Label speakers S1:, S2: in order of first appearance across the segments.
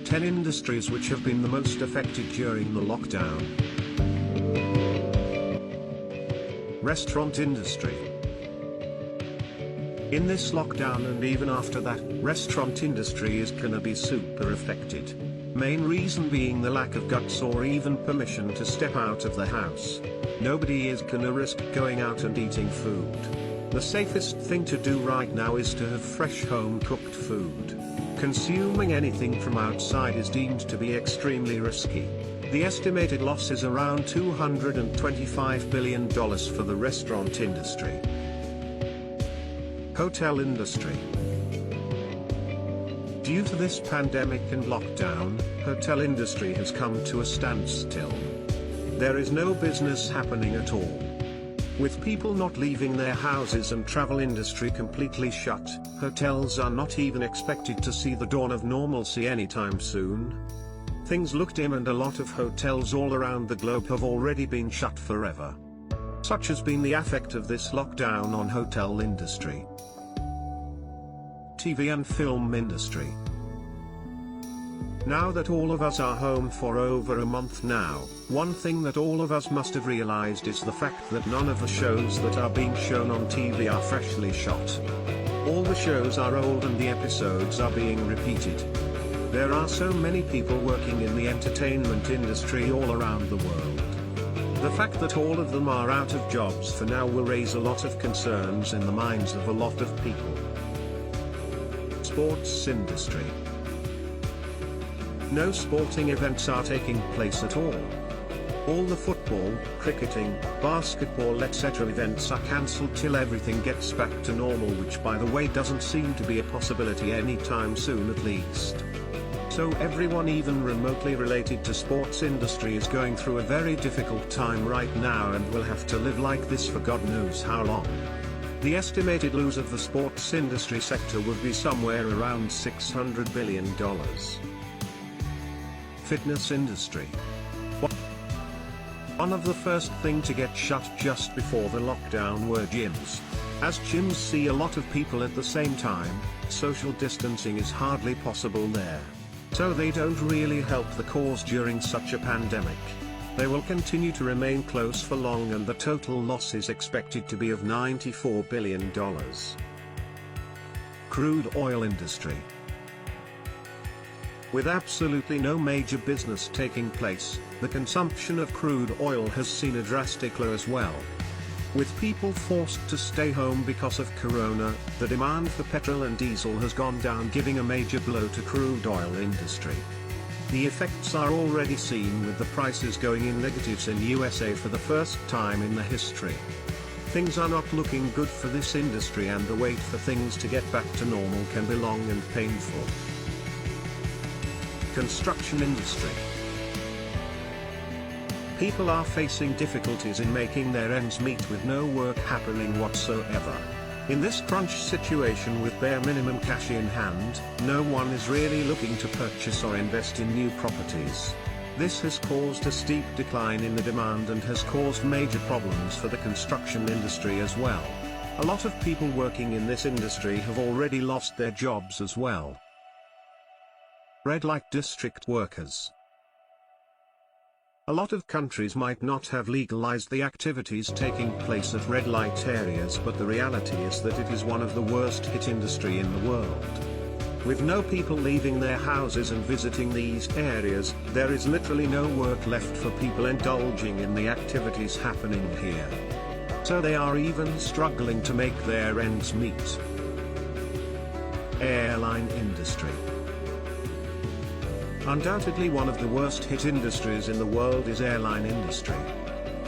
S1: 10 industries which have been the most affected during the lockdown. Restaurant industry. In this lockdown and even after that, restaurant industry is gonna be super affected. Main reason being the lack of guts or even permission to step out of the house. Nobody is gonna risk going out and eating food. The safest thing to do right now is to have fresh home-cooked food. Consuming anything from outside is deemed to be extremely risky. The estimated loss is around $225 billion for the restaurant industry. Hotel industry. Due to this pandemic and lockdown, hotel industry has come to a standstill. There is no business happening at all. With people not leaving their houses and travel industry completely shut, hotels are not even expected to see the dawn of normalcy anytime soon. Things look dim and a lot of hotels all around the globe have already been shut forever. Such has been the effect of this lockdown on hotel industry. TV and film industry. Now that all of us are home for over a month now, one thing that all of us must have realized is the fact that none of the shows that are being shown on TV are freshly shot. All the shows are old and the episodes are being repeated. There are so many people working in the entertainment industry all around the world. The fact that all of them are out of jobs for now will raise a lot of concerns in the minds of a lot of people. Sports industry. No sporting events are taking place at all. All the football, cricketing, basketball etc. events are cancelled till everything gets back to normal, which by the way doesn't seem to be a possibility anytime soon at least. So everyone even remotely related to sports industry is going through a very difficult time right now and will have to live like this for God knows how long. The estimated loss of the sports industry sector would be somewhere around $600 billion. Fitness industry. One of the first thing to get shut just before the lockdown were gyms. As gyms see a lot of people at the same time, social distancing is hardly possible there. So they don't really help the cause during such a pandemic. They will continue to remain closed for long and the total loss is expected to be of $94 billion. Crude oil industry. With absolutely no major business taking place, the consumption of crude oil has seen a drastic low as well. With people forced to stay home because of corona, the demand for petrol and diesel has gone down, giving a major blow to crude oil industry. The effects are already seen with the prices going in negatives in USA for the first time in the history. Things are not looking good for this industry and the wait for things to get back to normal can be long and painful. Construction industry. People are facing difficulties in making their ends meet with no work happening whatsoever. In this crunch situation with bare minimum cash in hand, no one is really looking to purchase or invest in new properties. This has caused a steep decline in the demand and has caused major problems for the construction industry as well. A lot of people working in this industry have already lost their jobs as well. Red light district workers. A lot of countries might not have legalized the activities taking place at red light areas, but the reality is that it is one of the worst hit industry in the world. With no people leaving their houses and visiting these areas, there is literally no work left for people indulging in the activities happening here. So they are even struggling to make their ends meet. Airline industry. Undoubtedly one of the worst hit industries in the world is airline industry.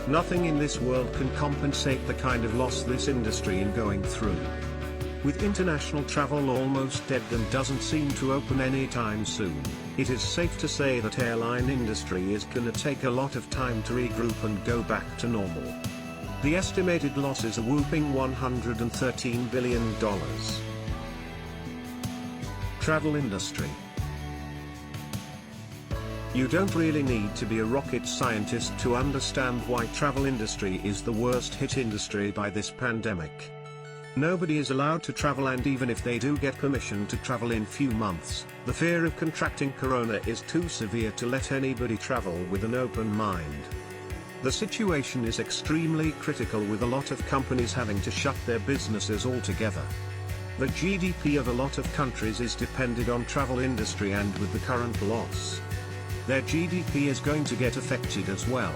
S1: Nothing in this world can compensate the kind of loss this industry is going through. With international travel almost dead and doesn't seem to open anytime soon, it is safe to say that airline industry is gonna take a lot of time to regroup and go back to normal. The estimated loss is a whopping $113 billion. Travel industry. You don't really need to be a rocket scientist to understand why travel industry is the worst hit industry by this pandemic. Nobody is allowed to travel, and even if they do get permission to travel in few months, the fear of contracting corona is too severe to let anybody travel with an open mind. The situation is extremely critical, with a lot of companies having to shut their businesses altogether. The GDP of a lot of countries is dependent on travel industry, and with the current loss, their GDP is going to get affected as well.